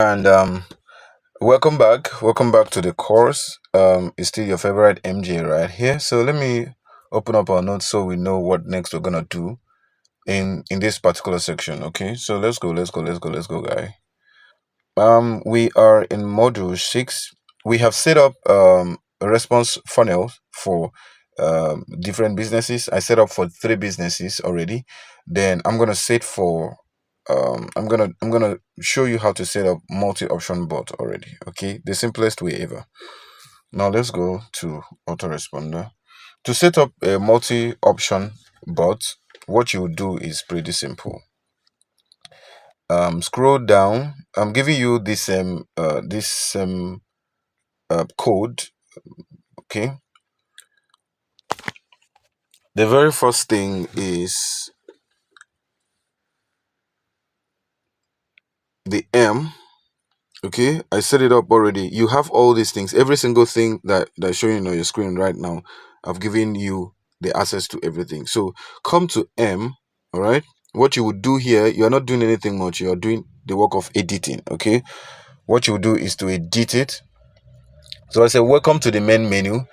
And welcome back to the course. It's still your favorite MJ right here. So let me open up our notes so we know what next we're gonna do in this particular section. Okay, so let's go, guy. We are in module 6. We have set up a response funnel for different businesses. I set up for 3 businesses already. Then I'm gonna set for I'm gonna show you how to set up multi-option bot already. Okay, the simplest way ever. Now let's go to autoresponder. To set up a multi-option bot, what you do is pretty simple. Scroll down. I'm giving you this code. Okay, the very first thing is the M. Okay, I set it up already. You have all these things, every single thing that's showing on your screen right now. I've given you the access to everything. So come to M. All right, what you would do here, you're not doing anything much, you're doing the work of editing. Okay, what you do is to edit it. So I say welcome to the main menu.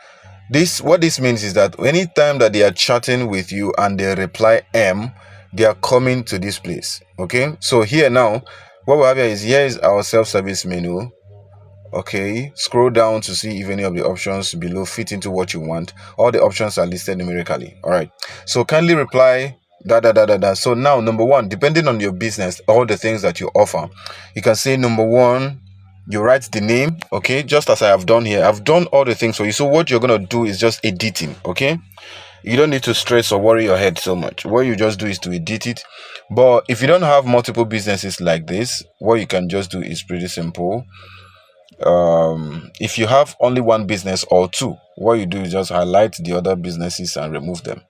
What this means is that anytime that they are chatting with you and they reply M, they are coming to this place. Okay, so here now, what we have here is our self-service menu. Okay, scroll down to see if any of the options below fit into what you want. All the options are listed numerically. All right, so kindly reply da. So now, number one, depending on your business, all the things that you offer, you can say number one, you write the name. Okay, just as I have done here, I've done all the things for you. So what you're gonna do is just editing. Okay, you don't need to stress or worry your head so much. What you just do is to edit it. But if you don't have multiple businesses like this, what you can just do is pretty simple. If you have only one business or two, what you do is just highlight the other businesses and remove them.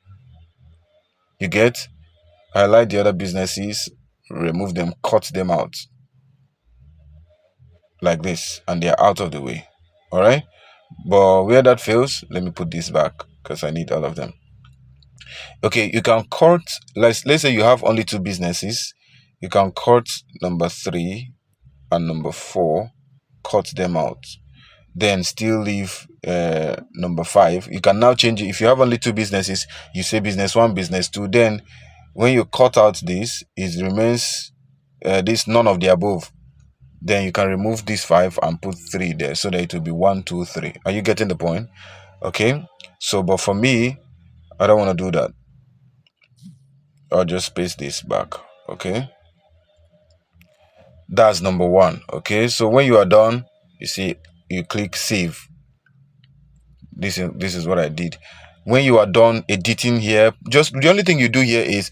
You get? Highlight the other businesses, remove them, cut them out like this, and they're out of the way. All right, but where that fails, let me put this back because I need all of them. Okay, you can cut. Let's say you have only 2 businesses. You can cut number 3 and number 4, cut them out, then still leave number 5. You can now change it. If you have only 2 businesses, you say business 1, business 2. Then when you cut out this, it remains this none of the above. Then you can remove this 5 and put 3 there so that it will be 1, 2, 3. Are you getting the point? Okay, so but for me, I don't want to do that. I'll just paste this back. Okay, that's number 1. Okay, so when you are done, you see, you click save. This is what I did. When you are done editing here, just the only thing you do here is,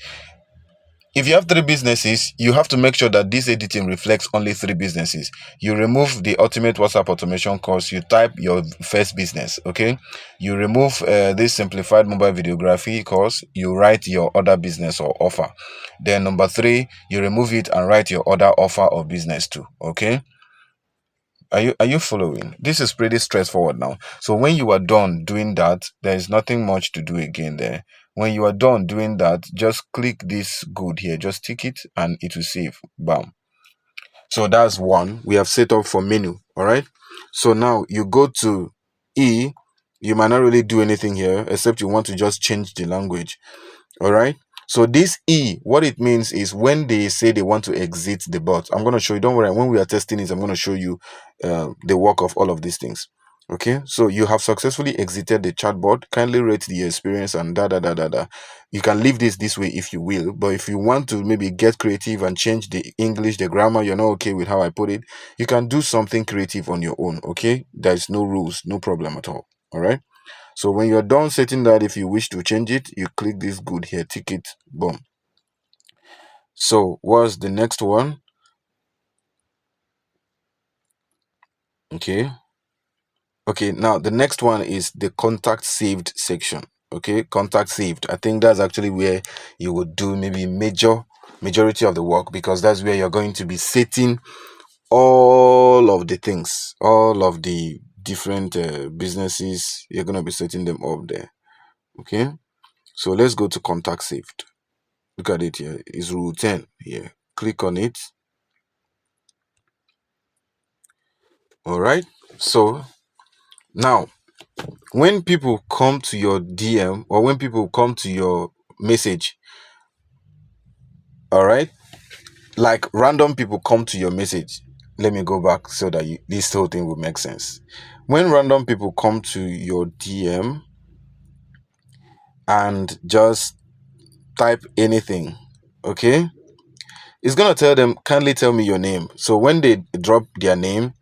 if you have 3 businesses, you have to make sure that this editing reflects only 3 businesses. You remove the ultimate WhatsApp automation course, you type your first business. Okay, you remove this simplified mobile videography course, you write your other business or offer. Then number 3, you remove it and write your other offer or business too. Okay, are you following? This is pretty straightforward now. So when you are done doing that, there is nothing much to do again there. When you are done doing that, just click this good here, just tick it and it will save. Bam. So that's 1 we have set up for menu. All right, so now you go to E. You might not really do anything here except you want to just change the language. All right, so this E, what it means is when they say they want to exit the bot, I'm going to show you, don't worry, when we are testing this, I'm going to show you the work of all of these things. Okay, so you have successfully exited the chatbot. Kindly rate the experience and da. You can leave this way if you will, but if you want to maybe get creative and change the English, the grammar, you're not okay with how I put it, you can do something creative on your own. Okay, there's no rules, no problem at all. All right, so when you're done setting that, if you wish to change it, you click this good here, tick it, boom. So what's the next one? Okay, now the next one is the contact saved section. Okay, contact saved, I think that's actually where you would do maybe majority of the work, because that's where you're going to be setting all of the things, all of the different businesses. You're going to be setting them up there. Okay, so let's go to contact saved. Look at it here. It's rule 10 here. Click on it. All right. So now, when people come to your DM or when people come to your message, all right, like random people come to your message. Let me go back so that this whole thing will make sense. When random people come to your DM and just type anything, okay, it's gonna tell them, kindly tell me your name. So when they drop their name,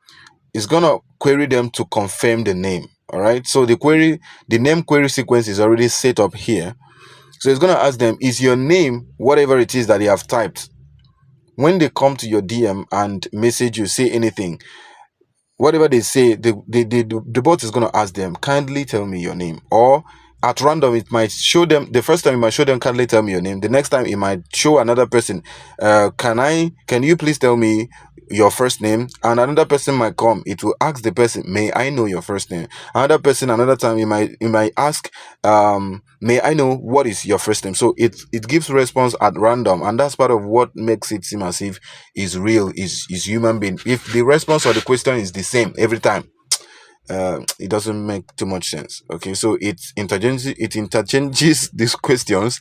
it's gonna query them to confirm the name. All right. So the name query sequence is already set up here. So it's gonna ask them, is your name whatever it is that they have typed? When they come to your DM and message you, say anything, whatever they say, the bot is going to ask them, kindly tell me your name. Or at random, it might show them, the first time it might show them, kindly tell me your name. The next time it might show another person, can you please tell me your first name? And another person might come, it will ask the person, may I know your first name? Another person, another time, it might ask, may I know what is your first name? So it gives response at random, and that's part of what makes it seem as if is real, is human being. If the response or the question is the same every time, it doesn't make too much sense. Okay, so it interchanges these questions,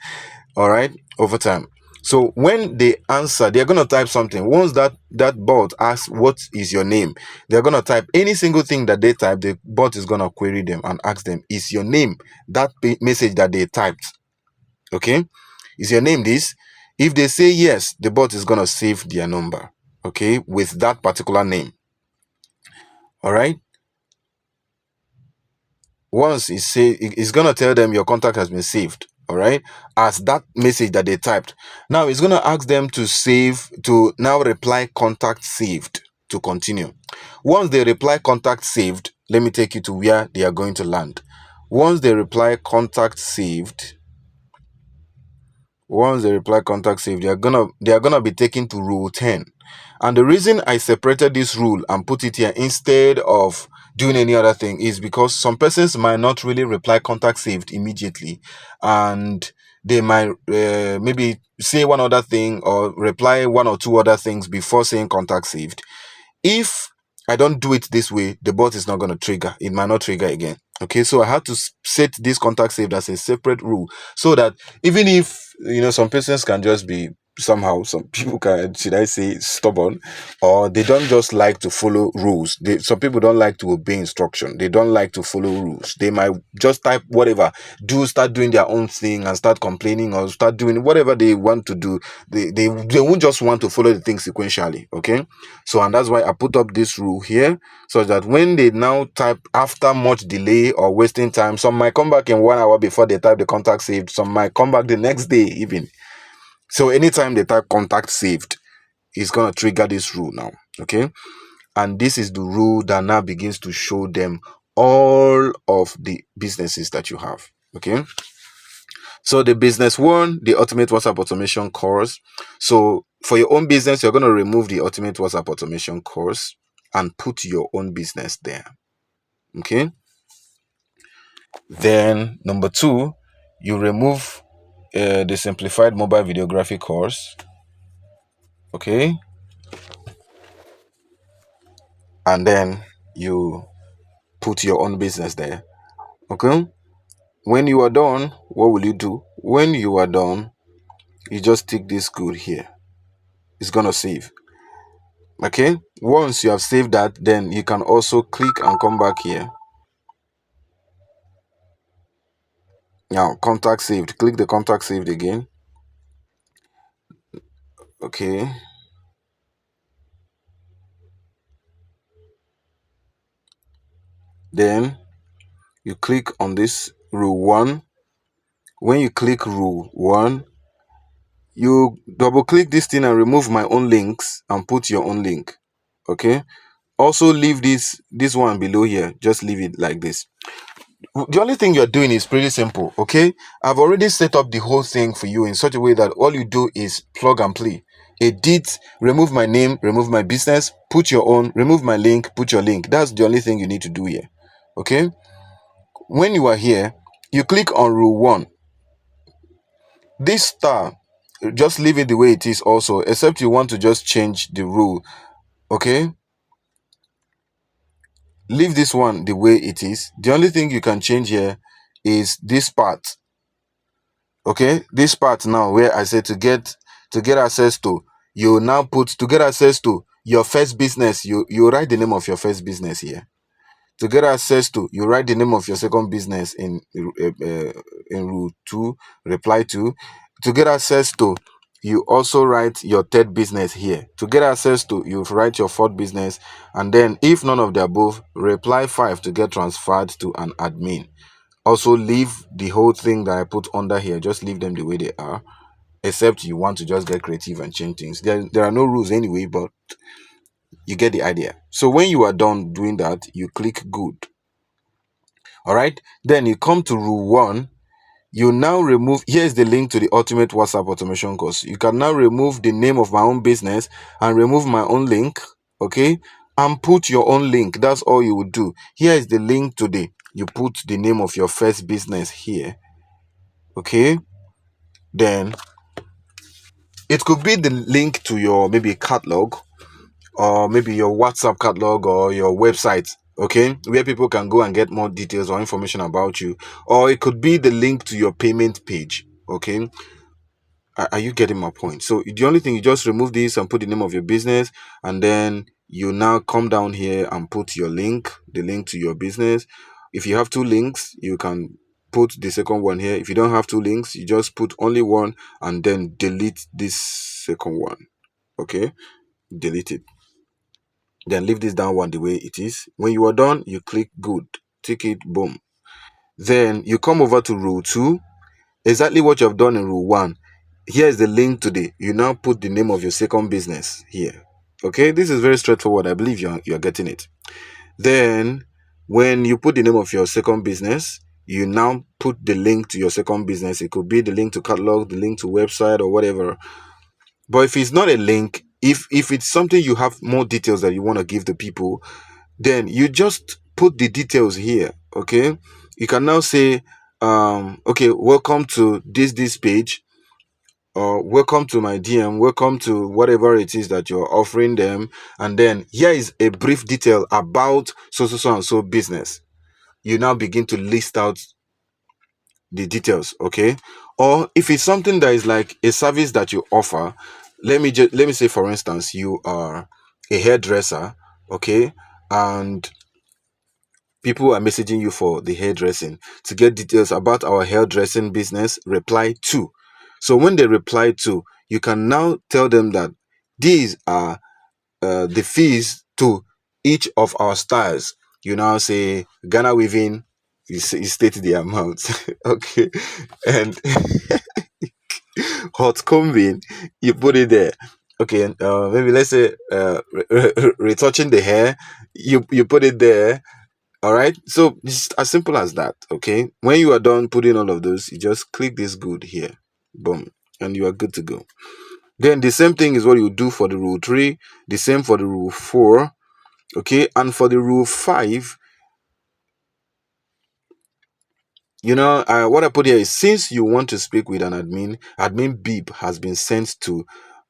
all right, over time. So when they answer, they're gonna type something. Once that bot asks what is your name, they're gonna type any single thing that they type. The bot is gonna query them and ask them, is your name that message that they typed? Okay, is your name this? If they say yes, the bot is gonna save their number, okay, with that particular name. All right. Once it's gonna tell them your contact has been saved, all right, as that message that they typed. Now it's gonna ask them to now reply contact saved to continue. Once they reply contact saved, let me take you to where they are going to land. Once they reply contact saved, once they reply contact saved, they are gonna be taken to rule 10. And the reason I separated this rule and put it here instead of doing any other thing is because some persons might not really reply contact saved immediately, and they might maybe say one other thing or reply one or two other things before saying contact saved. If I don't do it this way, the bot is not going to trigger. It might not trigger again. Okay, so I had to set this contact saved as a separate rule so that even if some persons can just be somehow, some people can, should I say, stubborn, or they don't just like to follow rules. Some people don't like to obey instruction. They don't like to follow rules. They might just type whatever, start doing their own thing and start complaining or start doing whatever they want to do. They won't just want to follow the thing sequentially. Okay, so, and that's why I put up this rule here, so that when they now type after much delay or wasting time, some might come back in 1 hour before they type the contact saved, some might come back the next day even. So anytime they type contact saved, it's going to trigger this rule now. Okay, and this is the rule that now begins to show them all of the businesses that you have. Okay, so the business one, the ultimate WhatsApp automation course. So for your own business, you're going to remove the ultimate WhatsApp automation course and put your own business there. Okay, then number two, you remove the simplified mobile videography course. Okay, and then you put your own business there. Okay, when you are done, what will you do? When you are done, you just tick this good here. It's gonna save. Okay, once you have saved that, then you can also click and come back here. Now contact saved, click the contact saved again. Okay, then you click on this rule 1. When you click rule 1, you double click this thing and remove my own links and put your own link. Okay, also leave this one below here, just leave it like this. The only thing you're doing is pretty simple. Okay, I've already set up the whole thing for you in such a way that all you do is plug and play. Edit, remove my name, remove my business, put your own, remove my link, put your link. That's the only thing you need to do here. Okay, when you are here, you click on rule 1. This star, just leave it the way it is also, except you want to just change the rule. Okay, leave this one the way it is. The only thing you can change here is this part. Okay, this part now where I said to get access to, you now put to get access to your first business, you write the name of your first business here. To get access to, you write the name of your second business in rule 2, reply to get access to, you also write your third business here. To get access to, you write your fourth business, and then if none of the above, reply 5 to get transferred to an admin. Also leave the whole thing that I put under here, just leave them the way they are, except you want to just get creative and change things. There are no rules anyway, but you get the idea. So when you are done doing that, you click good. All right, then you come to rule 1. You now remove, here's the link to the ultimate WhatsApp automation course. You can now remove the name of my own business and remove my own link, okay, and put your own link. That's all you would do. Here is the link today. You put the name of your first business here, okay. Then it could be the link to your maybe catalog, or maybe your WhatsApp catalog or your website, okay, where people can go and get more details or information about you. Or it could be the link to your payment page, okay. Are you getting my point? So the only thing, you just remove this and put the name of your business, and then you now come down here and put your link, the link to your business. If you have two links, you can put the second one here. If you don't have two links, you just put only one and then delete this second one, okay. Delete it, then leave this down one the way it is. When you are done, you click good, tick it, boom. Then you come over to rule 2, exactly what you have done in rule 1. Here is the link today. You now put the name of your second business here, okay. This is very straightforward. I believe you're getting it. Then when you put the name of your second business, you now put the link to your second business. It could be the link to catalog, the link to website, or whatever. But if it's not a link, if it's something you have more details that you want to give the people, then you just put the details here, okay. You can now say okay, welcome to this page, or welcome to my DM, welcome to whatever it is that you're offering them, and then here is a brief detail about so and so business. You now begin to list out the details, okay. Or if it's something that is like a service that you offer, let me say, for instance, you are a hairdresser, okay, and people are messaging you for the hairdressing. To get details about our hairdressing business, reply to. So when they reply to, you can now tell them that these are the fees to each of our styles. You now say Ghana weaving, you state the amount, okay, and hot combing, you put it there, okay. And maybe let's say retouching the hair, you put it there. All right, so it's as simple as that, okay. When you are done putting all of those, you just click this good here, boom, and you are good to go. Then the same thing is what you do for the rule 3, the same for the rule 4, okay. And for the rule 5, what I put here is, since you want to speak with an admin beep has been sent to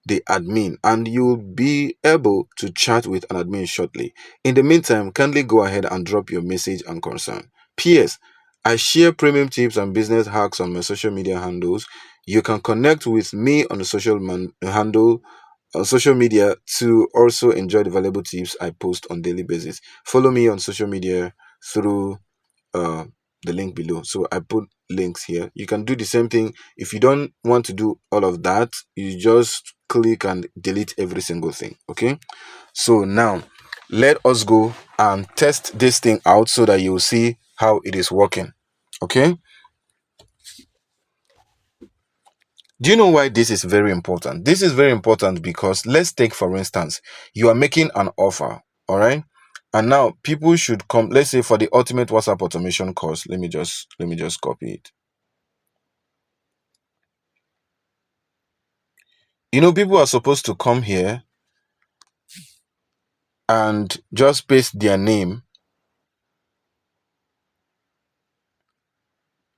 the admin, and you'll be able to chat with an admin shortly. In the meantime, kindly go ahead and drop your message and concern. PS, I share premium tips and business hacks on my social media handles. You can connect with me on the social media to also enjoy the valuable tips I post on daily basis. Follow me on social media through uh the link below. So I put links here. You can do the same thing. If you don't want to do all of that, you just click and delete every single thing, okay. So now let us go and test this thing out so that you'll see how it is working, okay. Do you know why this is very important? This is very important because, let's take for instance, you are making an offer, all right, and now people should come. Let's say for the ultimate WhatsApp automation course, let me just copy it. People are supposed to come here and just paste their name,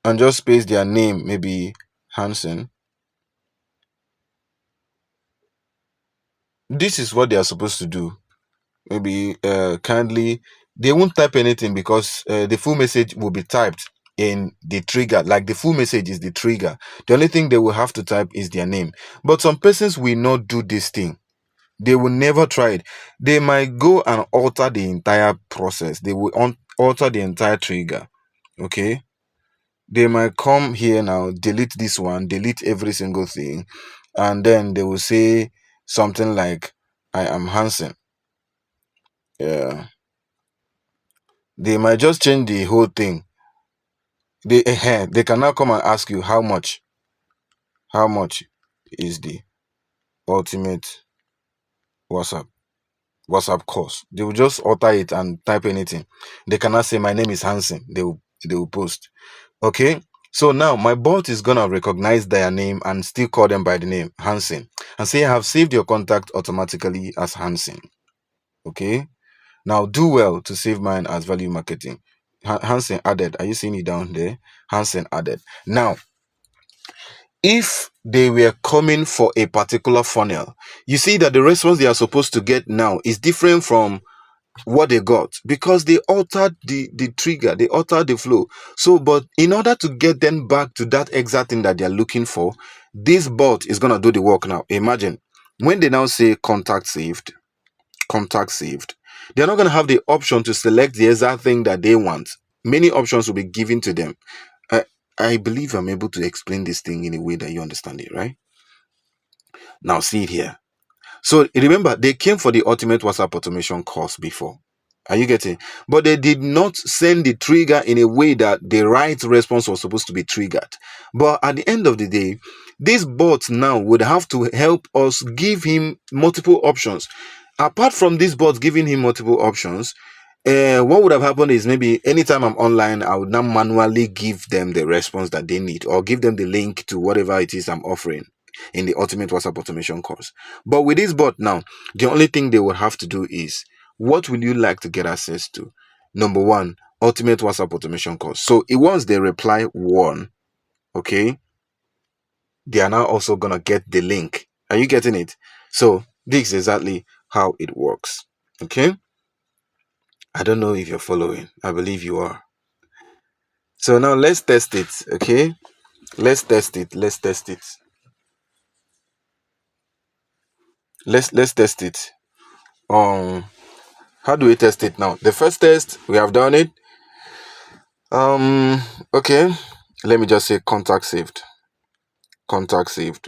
maybe Hansen. This is what they are supposed to do. Maybe kindly they won't type anything because the full message will be typed in the trigger. Like the full message is the trigger. The only thing they will have to type is their name. But some persons will not do this thing. They will never try it. They might go and alter the entire process. They will alter the entire trigger. Okay. They might come here now, delete this one, delete every single thing, and then they will say something like, I am Hansen. Yeah. They might just change the whole thing. They can now come and ask you how much is the ultimate WhatsApp WhatsApp course. They will just alter it and type anything. They cannot say my name is Hansen. They will post. Okay. So now my bot is gonna recognize their name and still call them by the name Hansen and say I have saved your contact automatically as Hansen. Okay. Now do well to save mine as value marketing. Hansen added. Are you seeing it down there? Hansen added. Now if they were coming for a particular funnel, you see that the response they are supposed to get now is different from what they got because they altered the trigger, they altered the flow. So but in order to get them back to that exact thing that they're looking for, this bot is going to do the work. Now imagine when they now say contact saved, they're not going to have the option to select the exact thing that they want. Many options will be given to them. I believe I'm able to explain this thing in a way that you understand it, right? Now see it here. So remember, they came for the ultimate WhatsApp automation course before. Are you getting? But they did not send the trigger in a way that the right response was supposed to be triggered. But at the end of the day, this bot now would have to help us give him multiple options. Apart from this bot giving him multiple options, what would have happened is maybe anytime I'm online, I would now manually give them the response that they need or give them the link to whatever it is I'm offering in the ultimate WhatsApp automation course. But with this bot now, the only thing they will have to do is, what will you like to get access to? Number one, ultimate WhatsApp automation course. So once they reply one, okay, they are now also gonna get the link. Are you getting it? So this is exactly how it works. Okay. I don't know if you're following. I believe you are. So now let's test it. Okay. Let's test it. Let's test it. Let's test it. How do we test it now? The first test, we have done it. Okay. Let me just say contact saved. Contact saved.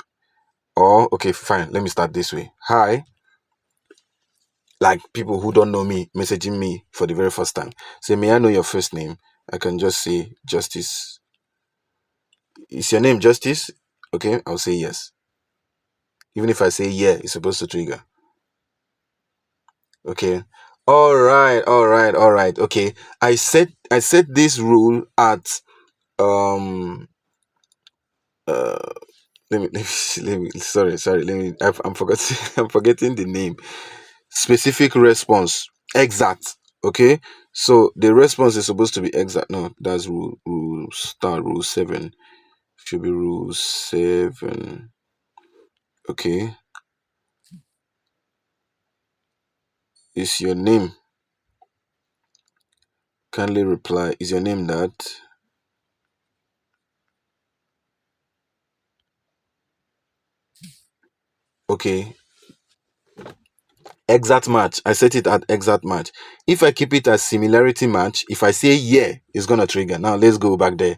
Or okay, fine. Let me start this way. Hi. Like people who don't know me messaging me for the very first time. Say, may I know your first name? I can just say Justice. Is your name Justice? Okay, I'll say yes. Even if I say yeah, it's supposed to trigger. Okay. All right. Okay. I set this rule at um uh let me sorry let me I'm forgetting I'm forgetting the name. Specific response exact. Okay, so the response is supposed to be exact. No, that's rule 7. Should be rule 7. Okay, is your name, kindly reply, is your name that? Okay, exact match. I set it at exact match. If I keep it as similarity match, if I say yeah, it's gonna trigger. Now let's go back there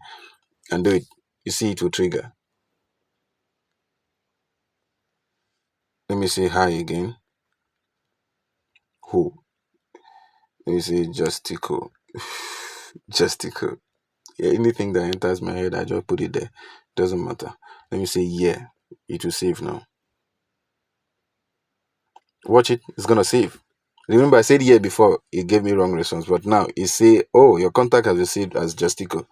and do it. You see, it will trigger. Let me say hi again. Who? Let me say Justico. Justico. Yeah, anything that enters my head, I just put it there. Doesn't matter. Let me say yeah. It will save now. Watch it. It's gonna save. Remember, I said yeah before. It gave me wrong response, but now it say, oh, your contact has been saved as Justico.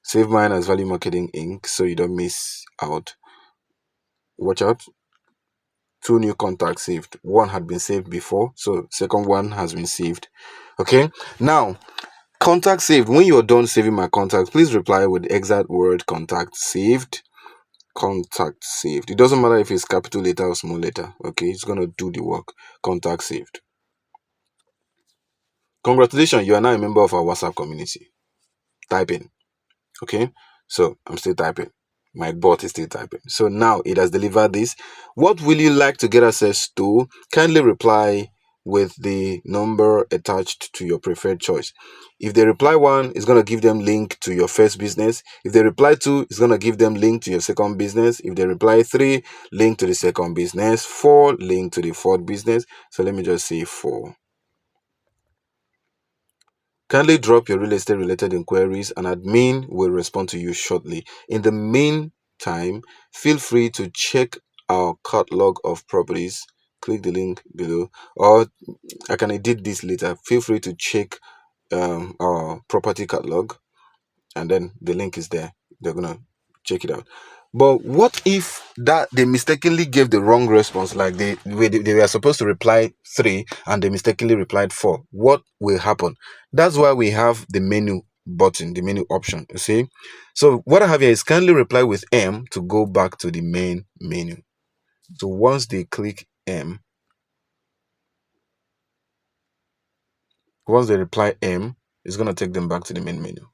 Save mine as Value Marketing Inc. so you don't miss out. Watch out. 2 new contacts saved. One had been saved before, so second one has been saved. Okay. Now, contact saved. When you're done saving my contacts, please reply with the exact word contact saved. Contact saved. It doesn't matter if it's capital letter or small letter. Okay, it's gonna do the work. Contact saved. Congratulations, you are now a member of our WhatsApp community. Type in. Okay, so I'm still typing. My bot is still typing. So now it has delivered this. What will you like to get access to? Kindly reply with the number attached to your preferred choice. If they reply 1, it's going to give them link to your first business. If they reply 2, it's going to give them link to your second business. If they reply 3, link to the second business. 4, link to the fourth business. So let me just say 4. Kindly drop your real estate related inquiries and admin will respond to you shortly. In the meantime, feel free to check our catalog of properties. Click the link below, or I can edit this later. Feel free to check our property catalog, and then the link is there. They're gonna check it out. But what if that they mistakenly gave the wrong response, like they were supposed to reply 3 and they mistakenly replied 4? What will happen? That's why we have the menu button, the menu option, you see. So what I have here is kindly reply with M to go back to the main menu. So once they click M, once they reply M, it's going to take them back to the main menu.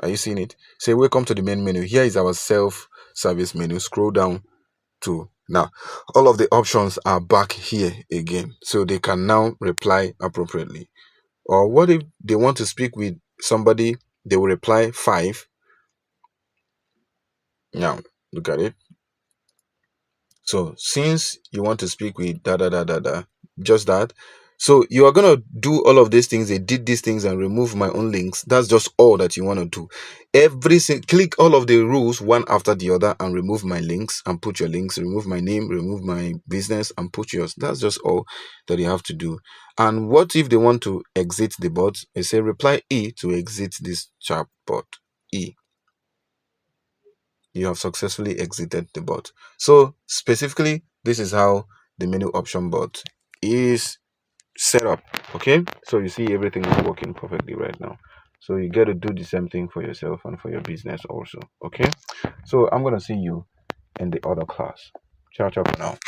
Are you seeing it? Say welcome to the main menu. Here is our self-service menu. Scroll down to now. All of the options are back here again, so they can now reply appropriately. Or what if they want to speak with somebody? They will reply 5. Now look at it. So since you want to speak with just that. So you are gonna do all of these things. They did these things and remove my own links. That's just all that you want to do. Click all of the rules one after the other and remove my links and put your links. Remove my name, remove my business and put yours. That's just all that you have to do. And what if they want to exit the bot? I say reply E to exit this chat bot. E. You have successfully exited the bot. So specifically, this is how the menu option bot is set up. Okay, so you see everything is working perfectly right now. So you get to do the same thing for yourself and for your business also. Okay, so I'm gonna see you in the other class. Ciao ciao for now.